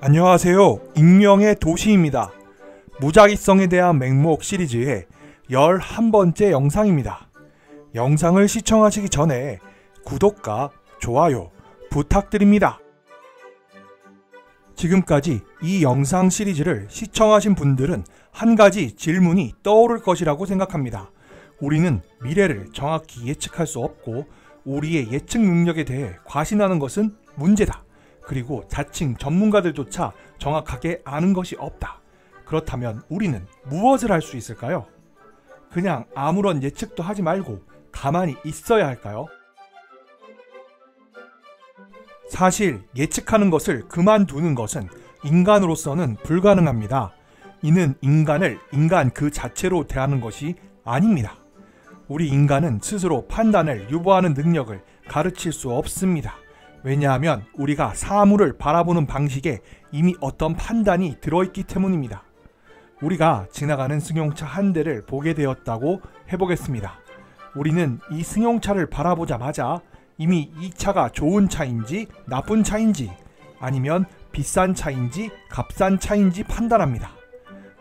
안녕하세요. 익명의 도시입니다. 무작위성에 대한 맹목 시리즈의 11번째 영상입니다. 영상을 시청하시기 전에 구독과 좋아요 부탁드립니다. 지금까지 이 영상 시리즈를 시청하신 분들은 한 가지 질문이 떠오를 것이라고 생각합니다. 우리는 미래를 정확히 예측할 수 없고 우리의 예측 능력에 대해 과신하는 것은 문제다. 그리고 자칭 전문가들조차 정확하게 아는 것이 없다. 그렇다면 우리는 무엇을 할 수 있을까요? 그냥 아무런 예측도 하지 말고 가만히 있어야 할까요? 사실 예측하는 것을 그만두는 것은 인간으로서는 불가능합니다. 이는 인간을 인간 그 자체로 대하는 것이 아닙니다. 우리 인간은 스스로 판단을 유보하는 능력을 가르칠 수 없습니다. 왜냐하면 우리가 사물을 바라보는 방식에 이미 어떤 판단이 들어있기 때문입니다. 우리가 지나가는 승용차 한 대를 보게 되었다고 해보겠습니다. 우리는 이 승용차를 바라보자마자 이미 이 차가 좋은 차인지 나쁜 차인지 아니면 비싼 차인지 값싼 차인지 판단합니다.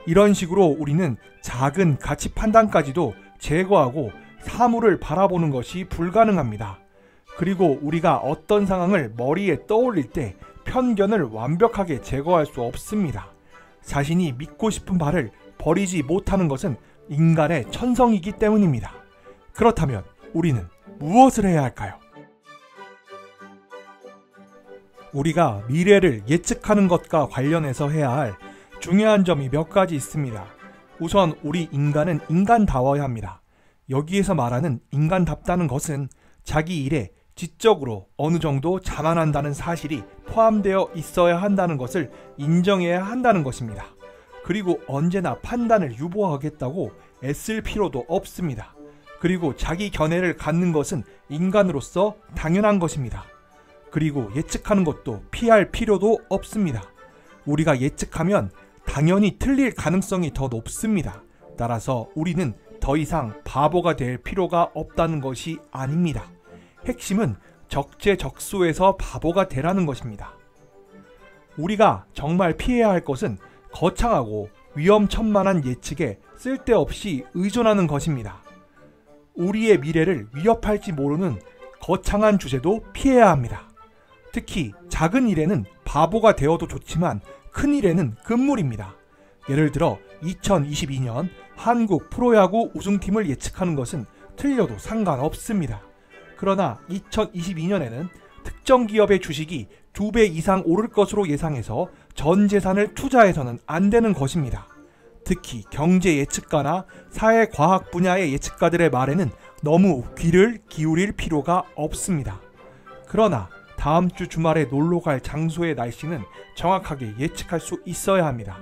이런 식으로 우리는 작은 가치 판단까지도 제거하고 사물을 바라보는 것이 불가능합니다. 그리고 우리가 어떤 상황을 머리에 떠올릴 때 편견을 완벽하게 제거할 수 없습니다. 자신이 믿고 싶은 바를 버리지 못하는 것은 인간의 천성이기 때문입니다. 그렇다면 우리는 무엇을 해야 할까요? 우리가 미래를 예측하는 것과 관련해서 해야 할 중요한 점이 몇 가지 있습니다. 우선 우리 인간은 인간다워야 합니다. 여기에서 말하는 인간답다는 것은 자기 일에 지적으로 어느 정도 자만한다는 사실이 포함되어 있어야 한다는 것을 인정해야 한다는 것입니다. 그리고 언제나 판단을 유보하겠다고 애쓸 필요도 없습니다. 그리고 자기 견해를 갖는 것은 인간으로서 당연한 것입니다. 그리고 예측하는 것도 피할 필요도 없습니다. 우리가 예측하면 당연히 틀릴 가능성이 더 높습니다. 따라서 우리는 더 이상 바보가 될 필요가 없다는 것이 아닙니다. 핵심은 적재적소에서 바보가 되라는 것입니다. 우리가 정말 피해야 할 것은 거창하고 위험천만한 예측에 쓸데없이 의존하는 것입니다. 우리의 미래를 위협할지 모르는 거창한 주제도 피해야 합니다. 특히 작은 일에는 바보가 되어도 좋지만 큰 일에는 금물입니다. 예를 들어 2022년 한국 프로야구 우승팀을 예측하는 것은 틀려도 상관없습니다. 그러나 2022년에는 특정 기업의 주식이 2배 이상 오를 것으로 예상해서 전 재산을 투자해서는 안 되는 것입니다. 특히 경제 예측가나 사회과학 분야의 예측가들의 말에는 너무 귀를 기울일 필요가 없습니다. 그러나 다음 주 주말에 놀러 갈 장소의 날씨는 정확하게 예측할 수 있어야 합니다.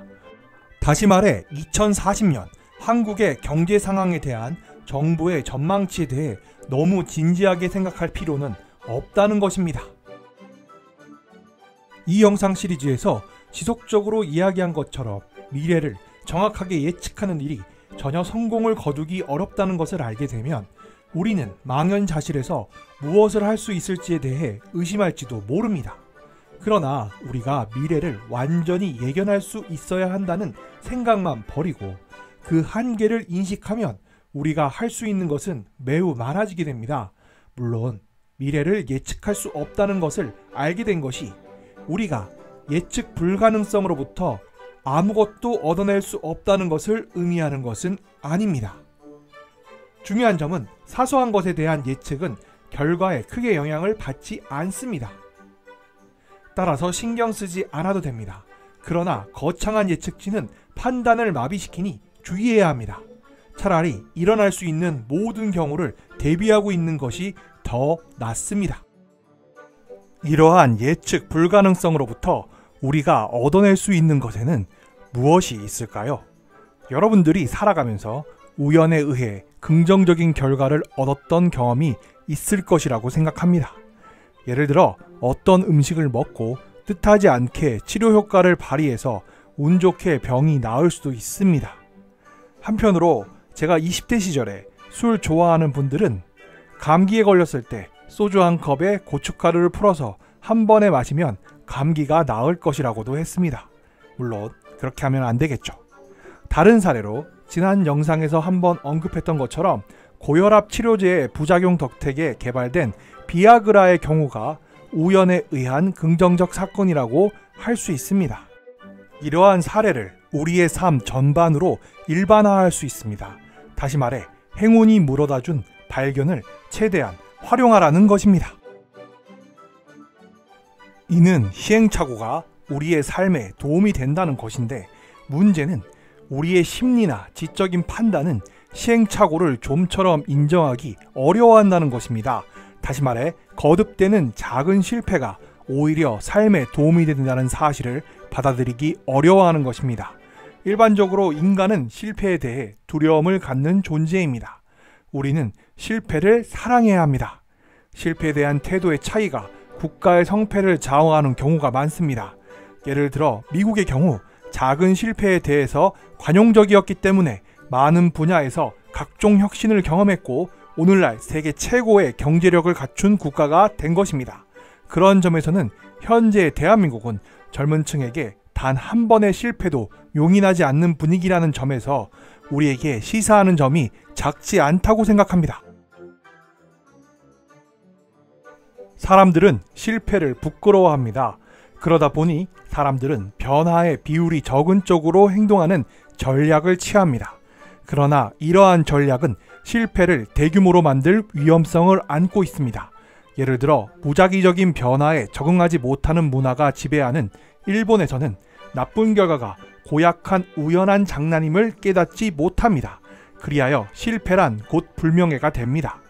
다시 말해 2040년 한국의 경제 상황에 대한 정부의 전망치에 대해 너무 진지하게 생각할 필요는 없다는 것입니다. 이 영상 시리즈에서 지속적으로 이야기한 것처럼 미래를 정확하게 예측하는 일이 전혀 성공을 거두기 어렵다는 것을 알게 되면 우리는 망연자실해서 무엇을 할 수 있을지에 대해 의심할지도 모릅니다. 그러나 우리가 미래를 완전히 예견할 수 있어야 한다는 생각만 버리고 그 한계를 인식하면 우리가 할 수 있는 것은 매우 많아지게 됩니다. 물론 미래를 예측할 수 없다는 것을 알게 된 것이 우리가 예측 불가능성으로부터 아무것도 얻어낼 수 없다는 것을 의미하는 것은 아닙니다. 중요한 점은 사소한 것에 대한 예측은 결과에 크게 영향을 받지 않습니다. 따라서 신경 쓰지 않아도 됩니다. 그러나 거창한 예측치는 판단을 마비시키니 주의해야 합니다. 차라리 일어날 수 있는 모든 경우를 대비하고 있는 것이 더 낫습니다. 이러한 예측 불가능성으로부터 우리가 얻어낼 수 있는 것에는 무엇이 있을까요? 여러분들이 살아가면서 우연에 의해 긍정적인 결과를 얻었던 경험이 있을 것이라고 생각합니다. 예를 들어 어떤 음식을 먹고 뜻하지 않게 치료 효과를 발휘해서 운 좋게 병이 나을 수도 있습니다. 한편으로 제가 20대 시절에 술 좋아하는 분들은 감기에 걸렸을 때 소주 한 컵에 고춧가루를 풀어서 한 번에 마시면 감기가 나을 것이라고도 했습니다. 물론 그렇게 하면 안 되겠죠. 다른 사례로 지난 영상에서 한번 언급했던 것처럼 고혈압 치료제의 부작용 덕택에 개발된 비아그라의 경우가 우연에 의한 긍정적 사건이라고 할 수 있습니다. 이러한 사례를 우리의 삶 전반으로 일반화할 수 있습니다. 다시 말해 행운이 물어다준 발견을 최대한 활용하라는 것입니다. 이는 시행착오가 우리의 삶에 도움이 된다는 것인데, 문제는 우리의 심리나 지적인 판단은 시행착오를 좀처럼 인정하기 어려워한다는 것입니다. 다시 말해 거듭되는 작은 실패가 오히려 삶에 도움이 된다는 사실을 받아들이기 어려워하는 것입니다. 일반적으로 인간은 실패에 대해 두려움을 갖는 존재입니다. 우리는 실패를 사랑해야 합니다. 실패에 대한 태도의 차이가 국가의 성패를 좌우하는 경우가 많습니다. 예를 들어 미국의 경우 작은 실패에 대해서 관용적이었기 때문에 많은 분야에서 각종 혁신을 경험했고 오늘날 세계 최고의 경제력을 갖춘 국가가 된 것입니다. 그런 점에서는 현재 대한민국은 젊은 층에게 단 한 번의 실패도 용인하지 않는 분위기라는 점에서 우리에게 시사하는 점이 작지 않다고 생각합니다. 사람들은 실패를 부끄러워합니다. 그러다 보니 사람들은 변화의 비율이 적은 쪽으로 행동하는 전략을 취합니다. 그러나 이러한 전략은 실패를 대규모로 만들 위험성을 안고 있습니다. 예를 들어 무작위적인 변화에 적응하지 못하는 문화가 지배하는 일본에서는 나쁜 결과가 고약한 우연한 장난임을 깨닫지 못합니다. 그리하여 실패란 곧 불명예가 됩니다.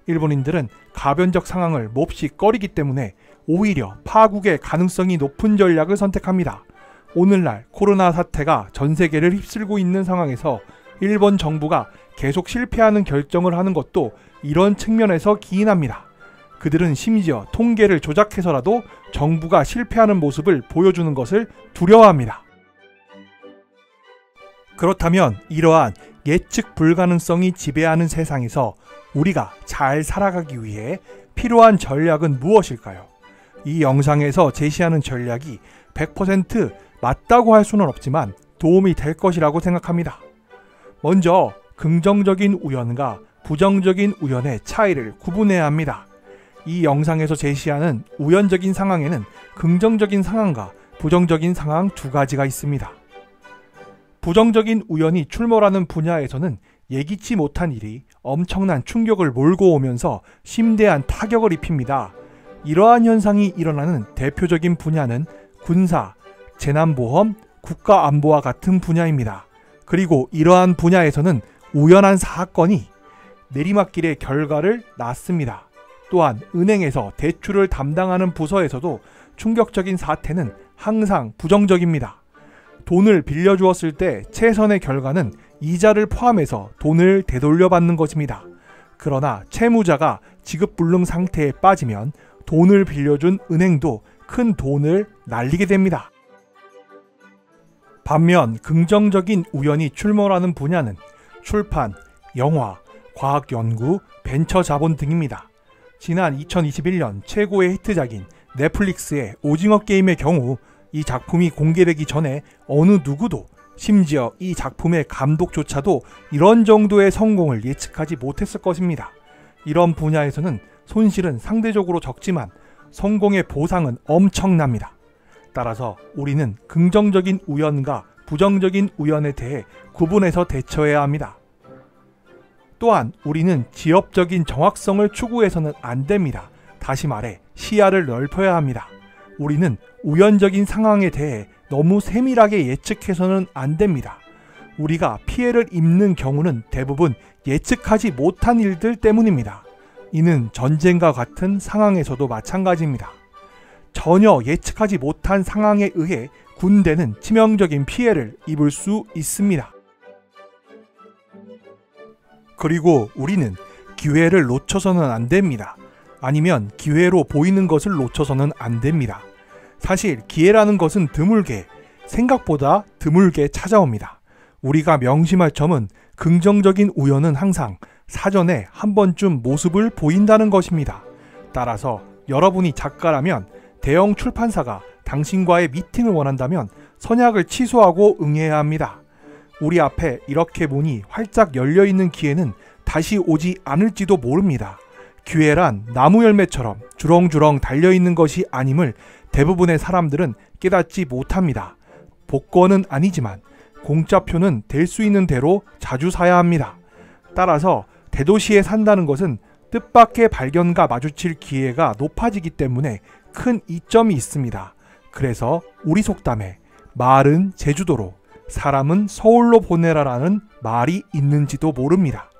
일본인들은 가변적 상황을 몹시 꺼리기 때문에 오히려 파국의 가능성이 높은 전략을 선택합니다. 오늘날 코로나 사태가 전 세계를 휩쓸고 있는 상황에서 일본 정부가 계속 실패하는 결정을 하는 것도 이런 측면에서 기인합니다. 그들은 심지어 통계를 조작해서라도 정부가 실패하는 모습을 보여주는 것을 두려워합니다. 그렇다면 이러한 예측 불가능성이 지배하는 세상에서 우리가 잘 살아가기 위해 필요한 전략은 무엇일까요? 이 영상에서 제시하는 전략이 100% 맞다고 할 수는 없지만 도움이 될 것이라고 생각합니다. 먼저 긍정적인 우연과 부정적인 우연의 차이를 구분해야 합니다. 이 영상에서 제시하는 우연적인 상황에는 긍정적인 상황과 부정적인 상황 두 가지가 있습니다. 부정적인 우연이 출몰하는 분야에서는 예기치 못한 일이 엄청난 충격을 몰고 오면서 심대한 타격을 입힙니다. 이러한 현상이 일어나는 대표적인 분야는 군사, 재난보험, 국가안보와 같은 분야입니다. 그리고 이러한 분야에서는 우연한 사건이 내리막길의 결과를 낳습니다. 또한 은행에서 대출을 담당하는 부서에서도 충격적인 사태는 항상 부정적입니다. 돈을 빌려주었을 때 최선의 결과는 이자를 포함해서 돈을 되돌려받는 것입니다. 그러나 채무자가 지급불능 상태에 빠지면 돈을 빌려준 은행도 큰 돈을 날리게 됩니다. 반면 긍정적인 우연이 출몰하는 분야는 출판, 영화, 과학연구, 벤처자본 등입니다. 지난 2021년 최고의 히트작인 넷플릭스의 오징어 게임의 경우 이 작품이 공개되기 전에 어느 누구도, 심지어 이 작품의 감독조차도 이런 정도의 성공을 예측하지 못했을 것입니다. 이런 분야에서는 손실은 상대적으로 적지만 성공의 보상은 엄청납니다. 따라서 우리는 긍정적인 우연과 부정적인 우연에 대해 구분해서 대처해야 합니다. 또한 우리는 지엽적인 정확성을 추구해서는 안 됩니다. 다시 말해 시야를 넓혀야 합니다. 우리는 우연적인 상황에 대해 너무 세밀하게 예측해서는 안 됩니다. 우리가 피해를 입는 경우는 대부분 예측하지 못한 일들 때문입니다. 이는 전쟁과 같은 상황에서도 마찬가지입니다. 전혀 예측하지 못한 상황에 의해 군대는 치명적인 피해를 입을 수 있습니다. 그리고 우리는 기회를 놓쳐서는 안 됩니다. 아니면 기회로 보이는 것을 놓쳐서는 안 됩니다. 사실 기회라는 것은 드물게, 생각보다 드물게 찾아옵니다. 우리가 명심할 점은 긍정적인 우연은 항상 사전에 한 번쯤 모습을 보인다는 것입니다. 따라서 여러분이 작가라면 대형 출판사가 당신과의 미팅을 원한다면 선약을 취소하고 응해야 합니다. 우리 앞에 이렇게 문이 활짝 열려있는 기회는 다시 오지 않을지도 모릅니다. 기회란 나무 열매처럼 주렁주렁 달려있는 것이 아님을 대부분의 사람들은 깨닫지 못합니다. 복권은 아니지만 공짜표는 될 수 있는 대로 자주 사야 합니다. 따라서 대도시에 산다는 것은 뜻밖의 발견과 마주칠 기회가 높아지기 때문에 큰 이점이 있습니다. 그래서 우리 속담에 말은 제주도로 사람은 서울로 보내라라는 말이 있는지도 모릅니다.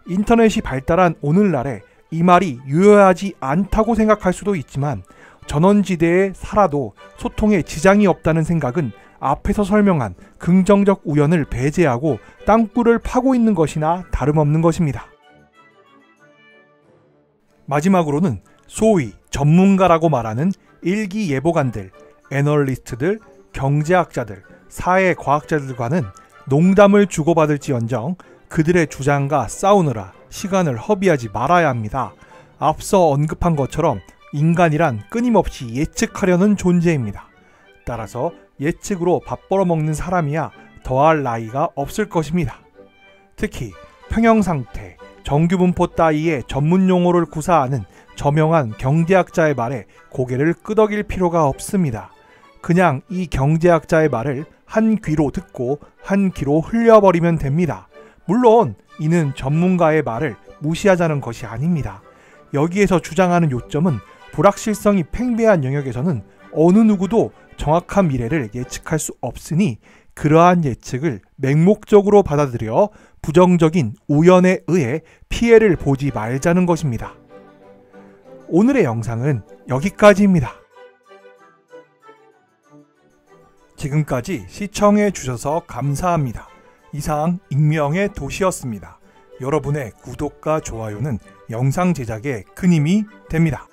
인터넷이 발달한 오늘날에 이 말이 유효하지 않다고 생각할 수도 있지만 전원지대에 살아도 소통에 지장이 없다는 생각은 앞에서 설명한 긍정적 우연을 배제하고 땅굴을 파고 있는 것이나 다름없는 것입니다. 마지막으로는 소위 전문가라고 말하는 일기예보관들, 애널리스트들, 경제학자들, 사회과학자들과는 농담을 주고받을지언정 그들의 주장과 싸우느라 시간을 허비하지 말아야 합니다. 앞서 언급한 것처럼 인간이란 끊임없이 예측하려는 존재입니다. 따라서 예측으로 밥 벌어먹는 사람이야 더할 나위가 없을 것입니다. 특히 평형상태, 정규분포 따위의 전문용어를 구사하는 저명한 경제학자의 말에 고개를 끄덕일 필요가 없습니다. 그냥 이 경제학자의 말을 한 귀로 듣고 한 귀로 흘려버리면 됩니다. 물론 이는 전문가의 말을 무시하자는 것이 아닙니다. 여기에서 주장하는 요점은 불확실성이 팽배한 영역에서는 어느 누구도 정확한 미래를 예측할 수 없으니 그러한 예측을 맹목적으로 받아들여 부정적인 우연에 의해 피해를 보지 말자는 것입니다. 오늘의 영상은 여기까지입니다. 지금까지 시청해 주셔서 감사합니다. 이상 익명의 도시였습니다. 여러분의 구독과 좋아요는 영상 제작에 큰 힘이 됩니다.